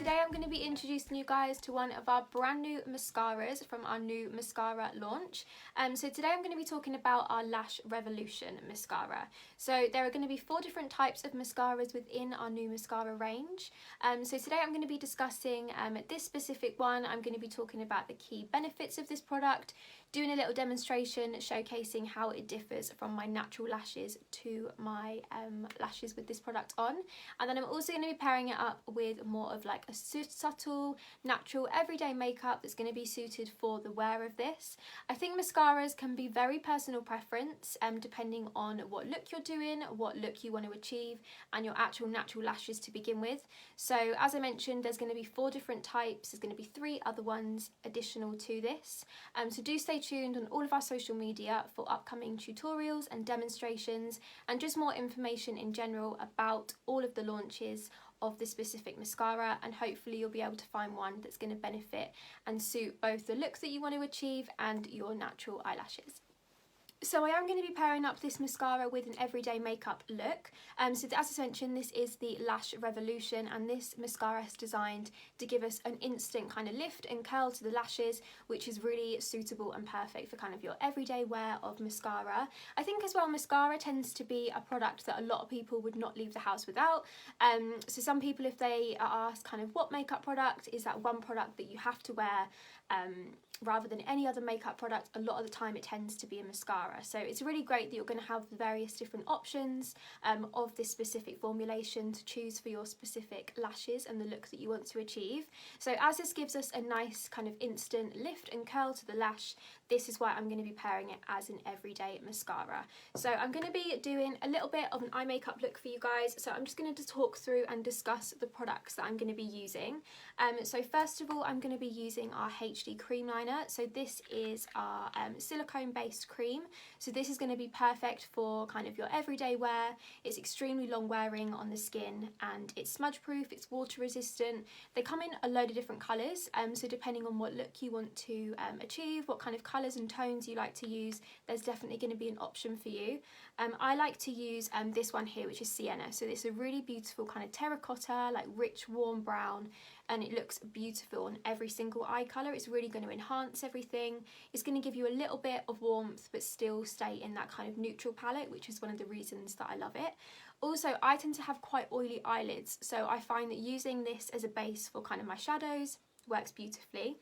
today I'm going to be introducing you guys to one of our brand new mascaras from our new mascara launch. So today I'm going to be talking about our Lash Revolution mascara. So there are going to be 4 different types of mascaras within our new mascara range. So today I'm going to be discussing this specific one. I'm going to be talking about the key benefits of this product, doing a little demonstration showcasing how it differs from my natural lashes to my lashes with this product on. And then I'm also going to be pairing it up with more of like a subtle, natural, everyday makeup that's going to be suited for the wear of this. I think mascaras can be very personal preference depending on what look you're doing, what look you want to achieve, and your actual natural lashes to begin with. So as I mentioned, there's going to be 4 different types. There's going to be 3 other ones additional to this. So do stay tuned on all of our social media for upcoming tutorials and demonstrations and just more information in general about all of the launches of this specific mascara, and hopefully you'll be able to find one that's going to benefit and suit both the look that you want to achieve and your natural eyelashes. So I am going to be pairing up this mascara with an everyday makeup look. So as I mentioned, this is the Lash Revolution, and this mascara is designed to give us an instant kind of lift and curl to the lashes, which is really suitable and perfect for kind of your everyday wear of mascara. I think as well, mascara tends to be a product that a lot of people would not leave the house without. So some people, if they are asked kind of what makeup product is that one product that you have to wear, rather than any other makeup product, a lot of the time it tends to be a mascara. So it's really great that you're going to have various different options of this specific formulation to choose for your specific lashes and the look that you want to achieve. So as this gives us a nice kind of instant lift and curl to the lash, this is why I'm going to be pairing it as an everyday mascara. So I'm going to be doing a little bit of an eye makeup look for you guys. So I'm just going to talk through and discuss the products that I'm going to be using. So first of all, I'm going to be using our HD cream liner. So this is our silicone based cream. So this is going to be perfect for kind of your everyday wear. It's extremely long wearing on the skin and it's smudge proof, it's water resistant. They come in a load of different colours, so depending on what look you want to achieve, what kind of colours and tones you like to use, there's definitely going to be an option for you. I like to use this one here, which is Sienna. So it's a really beautiful kind of terracotta, like rich warm brown, and it looks beautiful on every single eye colour. It's really going to enhance everything. It's going to give you a little bit of warmth but still stay in that kind of neutral palette, which is one of the reasons that I love it. Also, I tend to have quite oily eyelids, so I find that using this as a base for kind of my shadows works beautifully.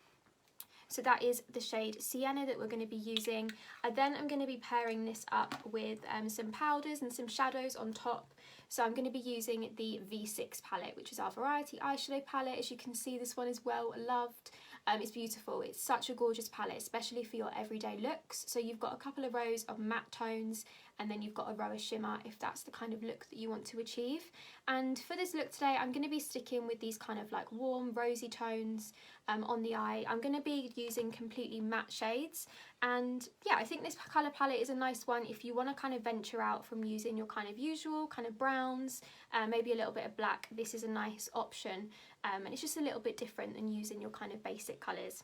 So that is the shade Sienna that we're going to be using. Then I'm going to be pairing this up with some powders and some shadows on top. So I'm going to be using the V6 palette, which is our variety eyeshadow palette. As you can see, this one is well loved. It's beautiful. It's such a gorgeous palette, especially for your everyday looks. So you've got a couple of rows of matte tones, and then you've got a row of shimmer if that's the kind of look that you want to achieve. And for this look today, I'm going to be sticking with these kind of like warm rosy tones on the eye. I'm going to be using completely matte shades, and yeah, I think this colour palette is a nice one if you want to kind of venture out from using your kind of usual kind of browns, maybe a little bit of black. This is a nice option, and it's just a little bit different than using your kind of basic colours.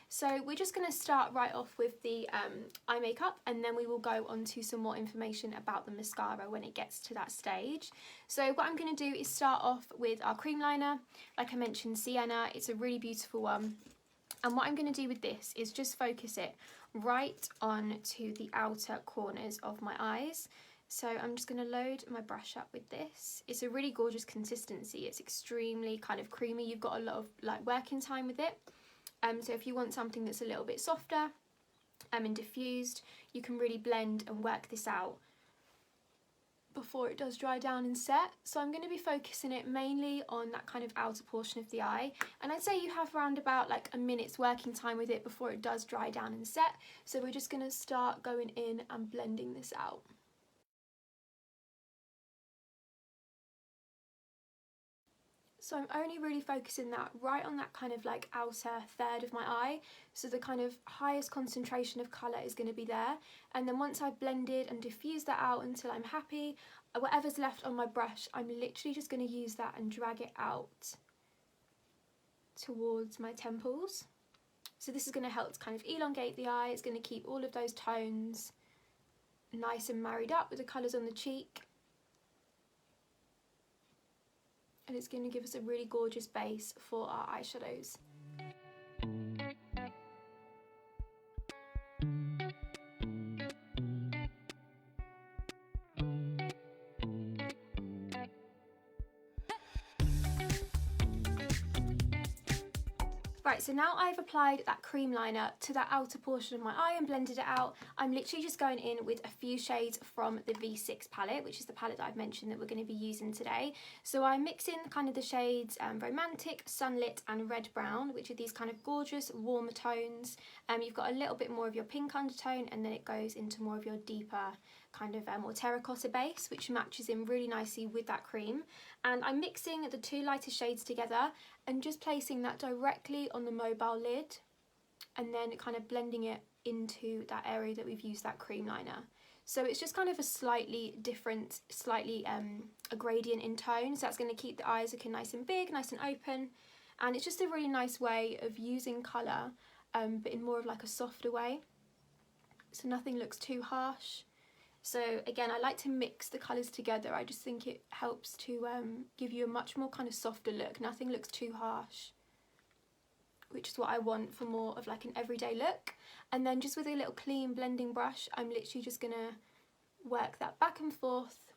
So we're just going to start right off with the eye makeup, and then we will go on to some more information about the mascara when it gets to that stage. So what I'm going to do is start off with our cream liner. Like I mentioned, Sienna, it's a really beautiful one. And what I'm going to do with this is just focus it right on to the outer corners of my eyes. So I'm just going to load my brush up with this. It's a really gorgeous consistency. It's extremely kind of creamy. You've got a lot of like working time with it. So if you want something that's a little bit softer and diffused, you can really blend and work this out before it does dry down and set. So I'm going to be focusing it mainly on that kind of outer portion of the eye, and I'd say you have around about like a minute's working time with it before it does dry down and set. So we're just going to start going in and blending this out. So I'm only really focusing that right on that kind of like outer third of my eye. So the kind of highest concentration of colour is going to be there. And then once I've blended and diffused that out until I'm happy, whatever's left on my brush, I'm literally just going to use that and drag it out towards my temples. So this is going to help to kind of elongate the eye. It's going to keep all of those tones nice and married up with the colours on the cheek. and it's going to give us a really gorgeous base for our eyeshadows. Right, so now I've applied that cream liner to that outer portion of my eye and blended it out. I'm literally just going in with a few shades from the V6 palette, which is the palette that I've mentioned that we're going to be using today. So I'm mixing kind of the shades Romantic, Sunlit and Red Brown, which are these kind of gorgeous warmer tones. You've got a little bit more of your pink undertone, and then it goes into more of your deeper kind of more terracotta base, which matches in really nicely with that cream. And I'm mixing the two lighter shades together and just placing that directly on the mobile lid, and then kind of blending it into that area that we've used that cream liner. So it's just kind of a slightly different, a gradient in tone, so that's going to keep the eyes looking nice and big, nice and open, and it's just a really nice way of using colour, but in more of like a softer way, so nothing looks too harsh. So again, I like to mix the colours together. I just think it helps to give you a much more kind of softer look. Nothing looks too harsh, which is what I want for more of like an everyday look. And then just with a little clean blending brush, I'm literally just going to work that back and forth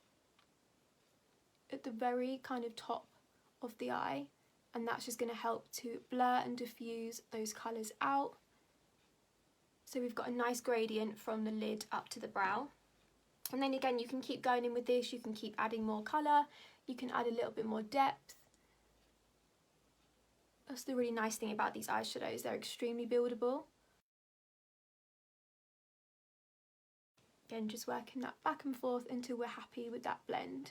at the very kind of top of the eye. And that's just going to help to blur and diffuse those colours out. So we've got a nice gradient from the lid up to the brow. And then again, you can keep going in with this, you can keep adding more colour, you can add a little bit more depth. That's the really nice thing about these eyeshadows, they're extremely buildable. Again, just working that back and forth until we're happy with that blend.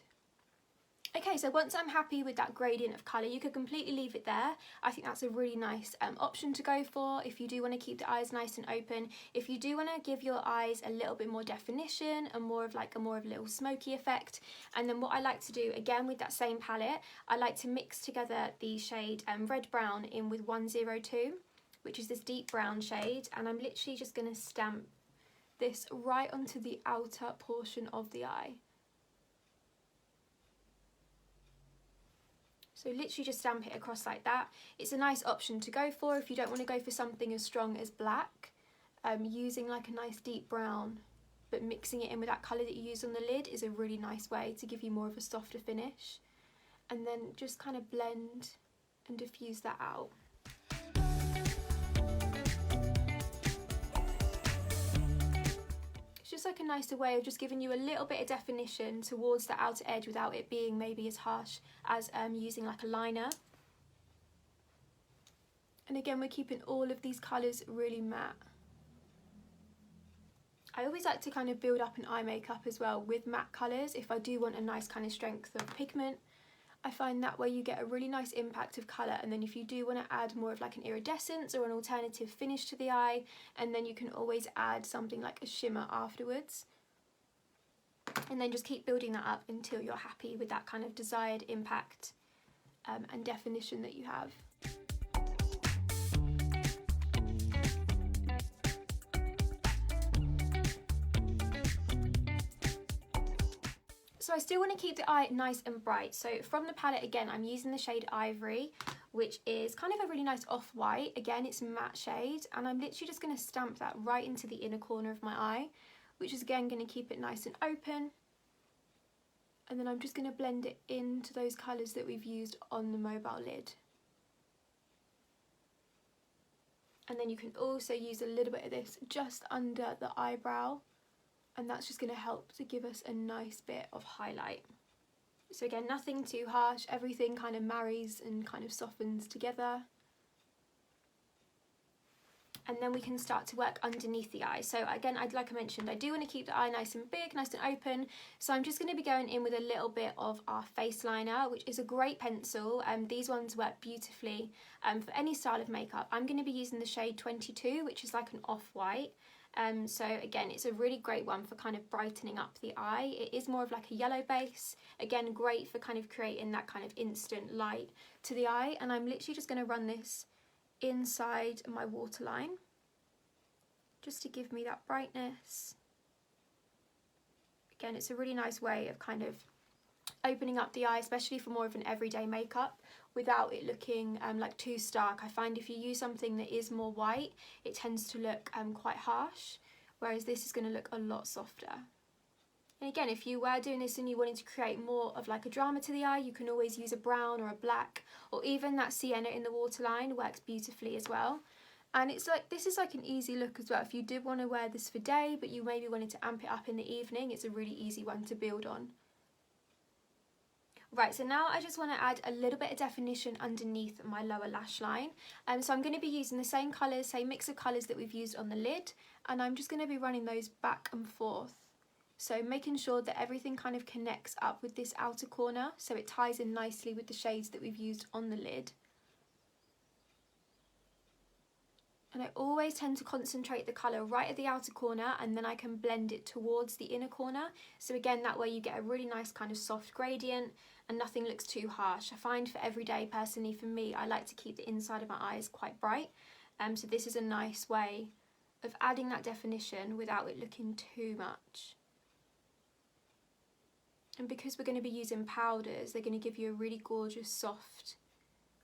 Okay, so once I'm happy with that gradient of colour, you could completely leave it there. I think that's a really nice option to go for if you do want to keep the eyes nice and open. If you do want to give your eyes a little bit more definition and more of a little smoky effect. And then what I like to do, again with that same palette, I like to mix together the shade Red Brown in with 102, which is this deep brown shade. And I'm literally just going to stamp this right onto the outer portion of the eye. So literally just stamp it across like that. It's a nice option to go for if you don't want to go for something as strong as black. Using like a nice deep brown, but mixing it in with that colour that you use on the lid is a really nice way to give you more of a softer finish. And then just kind of blend and diffuse that out. Just like a nicer way of just giving you a little bit of definition towards the outer edge without it being maybe as harsh as using like a liner. And again, we're keeping all of these colours really matte. I always like to kind of build up an eye makeup as well with matte colours if I do want a nice kind of strength of pigment. I find that way you get a really nice impact of colour, and then if you do want to add more of like an iridescence or an alternative finish to the eye, and then you can always add something like a shimmer afterwards. And then just keep building that up until you're happy with that kind of desired impact and definition that you have. So I still want to keep the eye nice and bright. So from the palette, again, I'm using the shade Ivory, which is kind of a really nice off-white. Again, it's a matte shade, and I'm literally just going to stamp that right into the inner corner of my eye, which is again going to keep it nice and open. And then I'm just going to blend it into those colours that we've used on the mobile lid. And then you can also use a little bit of this just under the eyebrow, and that's just going to help to give us a nice bit of highlight. So again, nothing too harsh, everything kind of marries and kind of softens together. And then we can start to work underneath the eye. So again, like I mentioned, I do want to keep the eye nice and big, nice and open. So I'm just going to be going in with a little bit of our face liner, which is a great pencil. These ones work beautifully for any style of makeup. I'm going to be using the shade 22, which is like an off-white. So again, it's a really great one for kind of brightening up the eye. It is more of like a yellow base. Again, great for kind of creating that kind of instant light to the eye. And I'm literally just going to run this inside my waterline just to give me that brightness. Again, it's a really nice way of kind of opening up the eye, especially for more of an everyday makeup, without it looking like too stark. I find if you use something that is more white, it tends to look quite harsh, whereas this is going to look a lot softer. And again, if you were doing this and you wanted to create more of like a drama to the eye, you can always use a brown or a black, or even that sienna in the waterline works beautifully as well. And it's like, this is like an easy look as well. If you did want to wear this for day, but you maybe wanted to amp it up in the evening, it's a really easy one to build on. Right, so now I just want to add a little bit of definition underneath my lower lash line. So I'm going to be using the same colours, same mix of colours that we've used on the lid, and I'm just going to be running those back and forth. So making sure that everything kind of connects up with this outer corner, so it ties in nicely with the shades that we've used on the lid. And I always tend to concentrate the colour right at the outer corner, and then I can blend it towards the inner corner. So again, that way you get a really nice kind of soft gradient and nothing looks too harsh. I find for everyday, personally for me, I like to keep the inside of my eyes quite bright. So this is a nice way of adding that definition without it looking too much. And because we're going to be using powders, they're going to give you a really gorgeous soft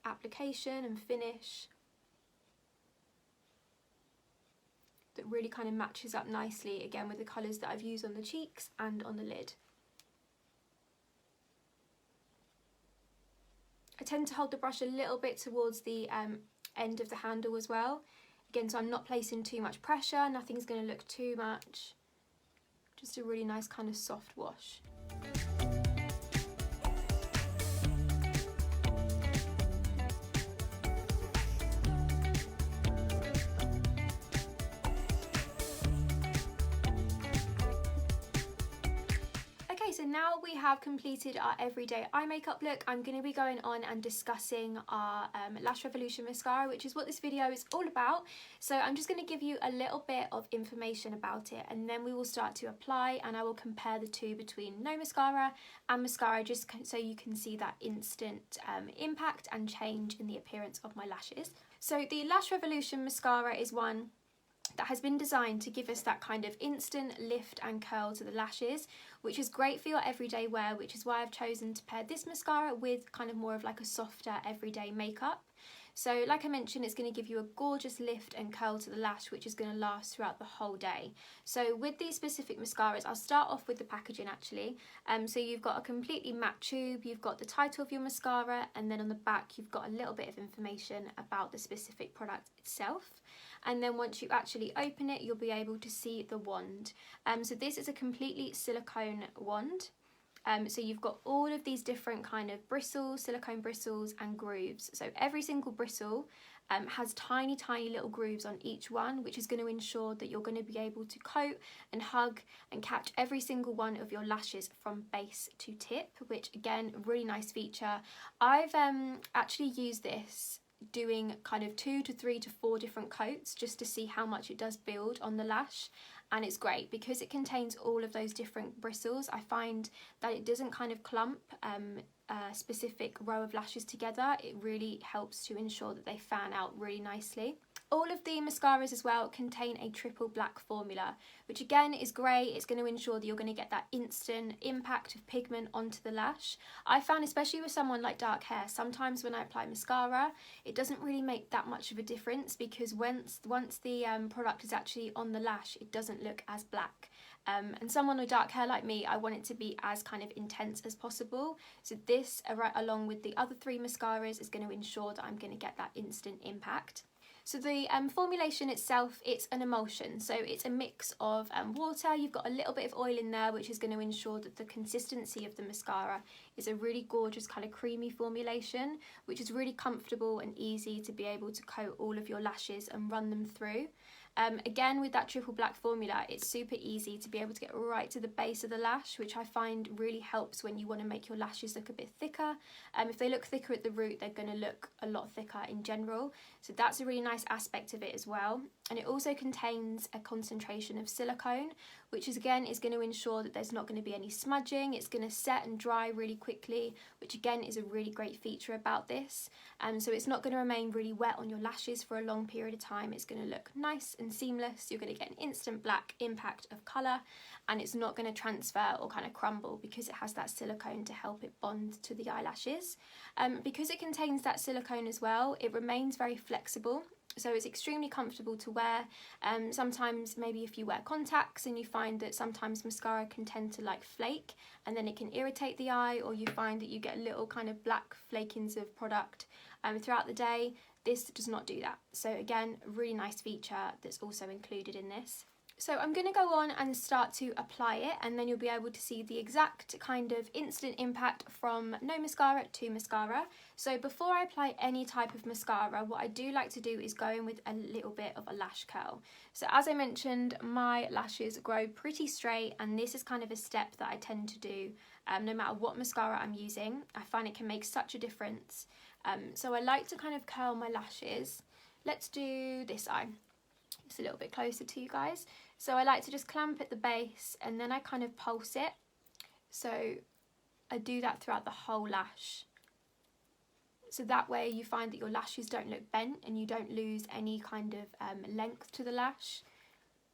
application and finish that really kind of matches up nicely again with the colours that I've used on the cheeks and on the lid. I tend to hold the brush a little bit towards the end of the handle as well. Again, so I'm not placing too much pressure, nothing's going to look too much. Just a really nice kind of soft wash. So now we have completed our everyday eye makeup look. I'm going to be going on and discussing our Lash Revolution mascara, which is what this video is all about. So I'm just going to give you a little bit of information about it, and then we will start to apply, and I will compare the two between no mascara and mascara, just so you can see that instant impact and change in the appearance of my lashes. So the Lash Revolution mascara is one that has been designed to give us that kind of instant lift and curl to the lashes, which is great for your everyday wear, which is why I've chosen to pair this mascara with kind of more of like a softer everyday makeup. So like I mentioned, it's going to give you a gorgeous lift and curl to the lash, which is going to last throughout the whole day. So with these specific mascaras, I'll start off with the packaging actually. So you've got a completely matte tube, you've got the title of your mascara, and then on the back you've got a little bit of information about the specific product itself. And then once you actually open it, you'll be able to see the wand. So this is a completely silicone wand. So you've got all of these different kind of bristles, silicone bristles and grooves. So every single bristle has tiny little grooves on each one, which is going to ensure that you're going to be able to coat and hug and catch every single one of your lashes from base to tip, which again, a really nice feature. I've actually used this doing kind of 2 to 3 to 4 different coats just to see how much it does build on the lash, and it's great because it contains all of those different bristles. I find that it doesn't kind of clump a specific row of lashes together. It really helps to ensure that they fan out really nicely. All of the mascaras as well contain a triple black formula, which again is great. It's going to ensure that you're going to get that instant impact of pigment onto the lash. I found, especially with someone like dark hair, sometimes when I apply mascara, it doesn't really make that much of a difference because once the product is actually on the lash, it doesn't look as black. And someone with dark hair like me, I want it to be as kind of intense as possible. So this, along with the other 3 mascaras, is going to ensure that I'm going to get that instant impact. So the formulation itself, it's an emulsion, so it's a mix of water. You've got a little bit of oil in there, which is going to ensure that the consistency of the mascara is a really gorgeous kind of creamy formulation, which is really comfortable and easy to be able to coat all of your lashes and run them through. Again, with that triple black formula, it's super easy to be able to get right to the base of the lash, which I find really helps when you want to make your lashes look a bit thicker. If they look thicker at the root, they're going to look a lot thicker in general. So that's a really nice aspect of it as well. And it also contains a concentration of silicone, which is going to ensure that there's not going to be any smudging. It's going to set and dry really quickly, which again is a really great feature about this. So it's not going to remain really wet on your lashes for a long period of time. It's going to look nice and and seamless. You're going to get an instant black impact of colour, and it's not going to transfer or kind of crumble because it has that silicone to help it bond to the eyelashes. Because it contains that silicone as well, it remains very flexible. So it's extremely comfortable to wear. Sometimes maybe if you wear contacts and you find that sometimes mascara can tend to like flake and then it can irritate the eye, or you find that you get little kind of black flakings of product throughout the day, this does not do that. So again, a really nice feature that's also included in this. So I'm going to go on and start to apply it, and then you'll be able to see the exact kind of instant impact from no mascara to mascara. So before I apply any type of mascara, what I do like to do is go in with a little bit of a lash curl. So as I mentioned, my lashes grow pretty straight, and this is kind of a step that I tend to do no matter what mascara I'm using. I find it can make such a difference. So I like to kind of curl my lashes. Let's do this eye. It's a little bit closer to you guys. So I like to just clamp at the base and then I kind of pulse it. So I do that throughout the whole lash. So that way you find that your lashes don't look bent and you don't lose any kind of length to the lash.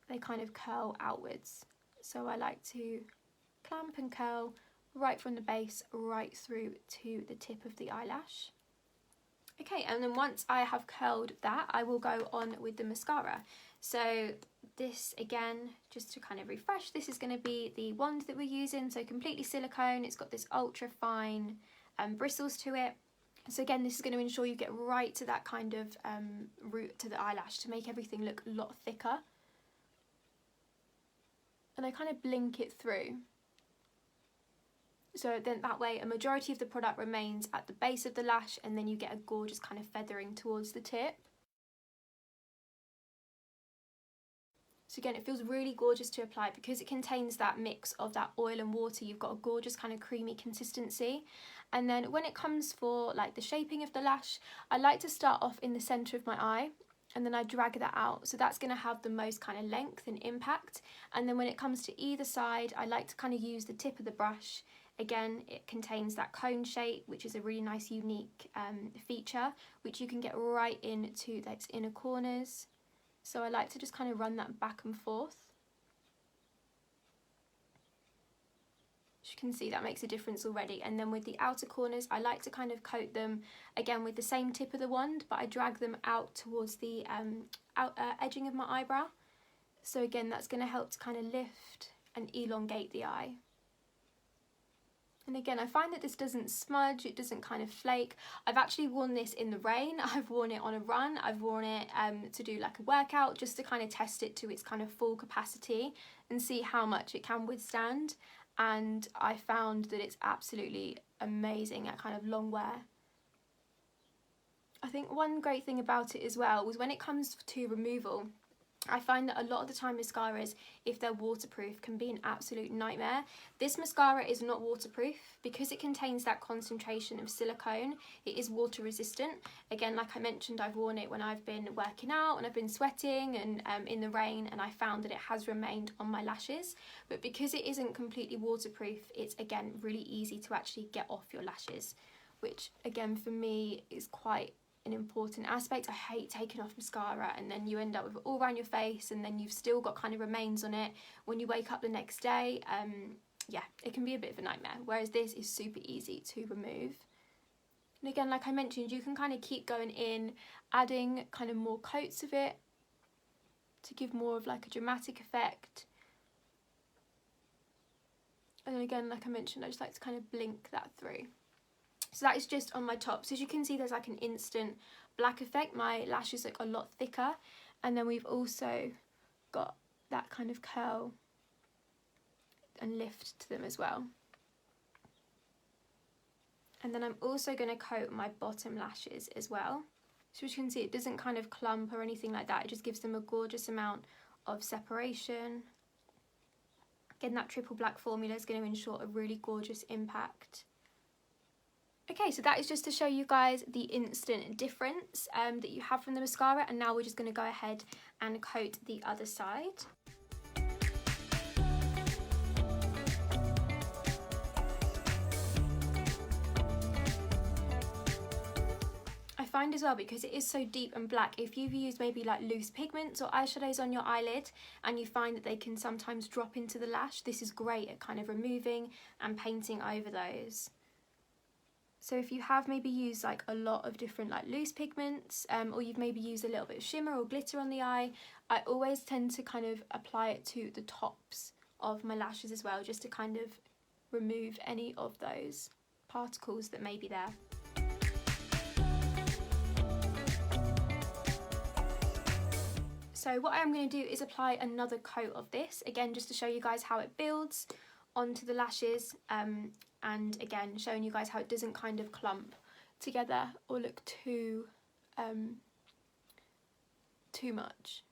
They kind of curl outwards. So I like to clamp and curl right from the base right through to the tip of the eyelash. Okay, and then once I have curled that, I will go on with the mascara. So this, again, just to kind of refresh, this is going to be the wand that we're using, so completely silicone. It's got this ultra fine bristles to it. So again, this is going to ensure you get right to that kind of root to the eyelash to make everything look a lot thicker. And I kind of blink it through. So then that way a majority of the product remains at the base of the lash, and then you get a gorgeous kind of feathering towards the tip. So again, it feels really gorgeous to apply because it contains that mix of that oil and water. You've got a gorgeous kind of creamy consistency. And then when it comes for like the shaping of the lash, I like to start off in the centre of my eye, and then I drag that out. So that's going to have the most kind of length and impact. And then when it comes to either side, I like to kind of use the tip of the brush. Again, it contains that cone shape, which is a really nice, unique feature, which you can get right into those inner corners. So I like to just kind of run that back and forth. As you can see, that makes a difference already. And then with the outer corners, I like to kind of coat them, again, with the same tip of the wand, but I drag them out towards the edging of my eyebrow. So again, that's going to help to kind of lift and elongate the eye. And again, I find that this doesn't smudge, it doesn't kind of flake. I've actually worn this in the rain, I've worn it on a run, I've worn it to do like a workout, just to kind of test it to its kind of full capacity and see how much it can withstand. And I found that it's absolutely amazing at kind of long wear. I think one great thing about it as well was when it comes to removal, I find that a lot of the time mascaras, if they're waterproof, can be an absolute nightmare. This mascara is not waterproof because it contains that concentration of silicone. It is water resistant. Again, like I mentioned, I've worn it when I've been working out and I've been sweating and in the rain, and I found that it has remained on my lashes. But because it isn't completely waterproof, it's again really easy to actually get off your lashes, which again for me is quite an important aspect. I hate taking off mascara and then you end up with it all around your face and then you've still got kind of remains on it when you wake up the next day. Yeah, it can be a bit of a nightmare, whereas this is super easy to remove. And again, like I mentioned, you can kind of keep going in, adding kind of more coats of it to give more of like a dramatic effect. And then again, like I mentioned, I just like to kind of blink that through. So that is just on my top. So as you can see, there's like an instant black effect. My lashes look a lot thicker. And then we've also got that kind of curl and lift to them as well. And then I'm also going to coat my bottom lashes as well. So as you can see, it doesn't kind of clump or anything like that. It just gives them a gorgeous amount of separation. Again, that triple black formula is going to ensure a really gorgeous impact. Okay, so that is just to show you guys the instant difference that you have from the mascara, and now we're just going to go ahead and coat the other side. I find as well, because it is so deep and black, if you've used maybe like loose pigments or eyeshadows on your eyelid and you find that they can sometimes drop into the lash, this is great at kind of removing and painting over those. So if you have maybe used like a lot of different like loose pigments, or you've maybe used a little bit of shimmer or glitter on the eye, I always tend to kind of apply it to the tops of my lashes as well, just to kind of remove any of those particles that may be there. So what I'm going to do is apply another coat of this, again just to show you guys how it builds onto the lashes, and again showing you guys how it doesn't kind of clump together or look too much.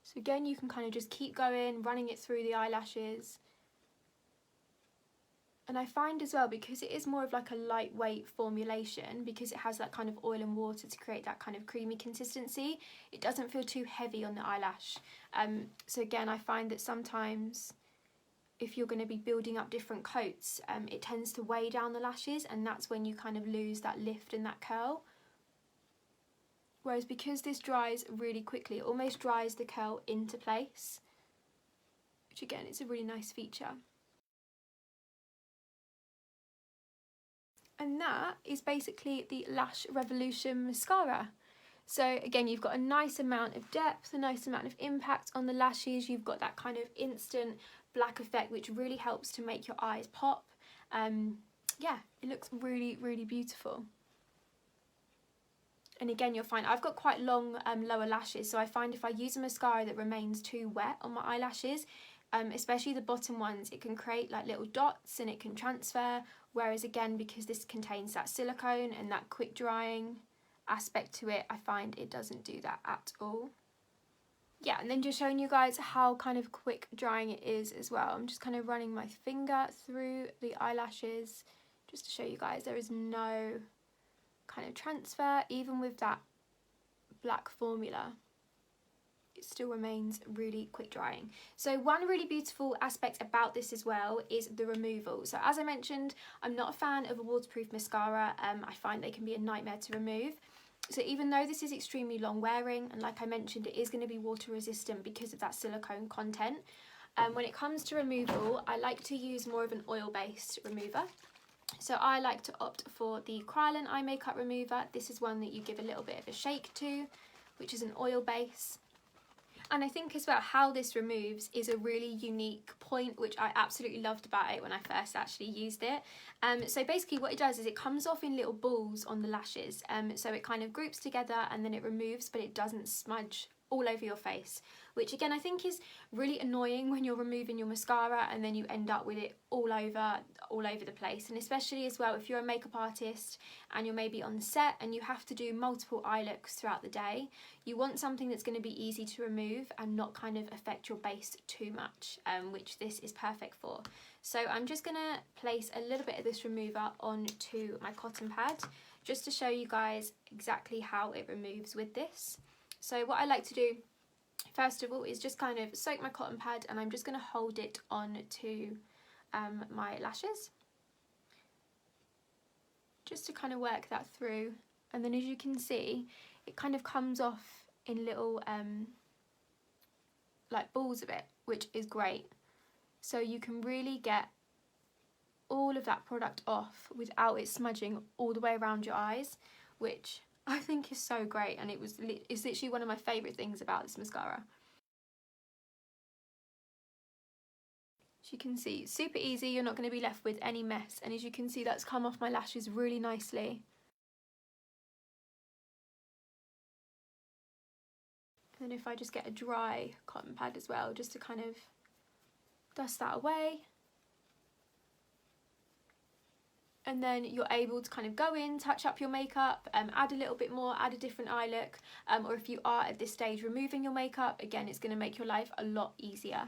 So again, you can kind of just keep going, running it through the eyelashes. And I find as well, because it is more of like a lightweight formulation, because it has that kind of oil and water to create that kind of creamy consistency, it doesn't feel too heavy on the eyelash. So again, I find that sometimes if you're going to be building up different coats, it tends to weigh down the lashes, and that's when you kind of lose that lift and that curl. Whereas because this dries really quickly, it almost dries the curl into place, which again is a really nice feature. And that is basically the Lash Revolution mascara. So again, you've got a nice amount of depth, a nice amount of impact on the lashes. You've got that kind of instant black effect, which really helps to make your eyes pop. Yeah, it looks really, really beautiful. And again, you'll find I've got quite long lower lashes, so I find if I use a mascara that remains too wet on my eyelashes, especially the bottom ones, it can create like little dots and it can transfer. Whereas again, because this contains that silicone and that quick drying aspect to it, I find it doesn't do that at all. Yeah, and then just showing you guys how kind of quick drying it is as well. I'm just kind of running my finger through the eyelashes just to show you guys there is no kind of transfer, even with that black formula. It still remains really quick drying. So one really beautiful aspect about this as well is the removal. So as I mentioned, I'm not a fan of a waterproof mascara. I find they can be a nightmare to remove. So even though this is extremely long wearing, and like I mentioned, it is going to be water resistant because of that silicone content, when it comes to removal, I like to use more of an oil-based remover. So I like to opt for the Kryolan eye makeup remover. This is one that you give a little bit of a shake to, which is an oil base. And I think as well how this removes is a really unique point, which I absolutely loved about it when I first actually used it. So basically what it does is it comes off in little balls on the lashes. So it kind of groups together and then it removes, but it doesn't smudge all over your face, which again I think is really annoying when you're removing your mascara and then you end up with it all over the place. And especially as well if you're a makeup artist and you're maybe on set and you have to do multiple eye looks throughout the day, you want something that's going to be easy to remove and not kind of affect your base too much, which this is perfect for. So I'm just going to place a little bit of this remover onto my cotton pad just to show you guys exactly how it removes with this. So what I like to do first of all is just kind of soak my cotton pad, and I'm just going to hold it onto my lashes just to kind of work that through. And then as you can see, it kind of comes off in little like balls of it, which is great. So you can really get all of that product off without it smudging all the way around your eyes, which I think is so great, and it's literally one of my favourite things about this mascara. As you can see, super easy, you're not going to be left with any mess, and as you can see that's come off my lashes really nicely. And then if I just get a dry cotton pad as well, just to kind of dust that away. And then you're able to kind of go in, touch up your makeup, add a little bit more, add a different eye look, or if you are at this stage removing your makeup, again it's going to make your life a lot easier.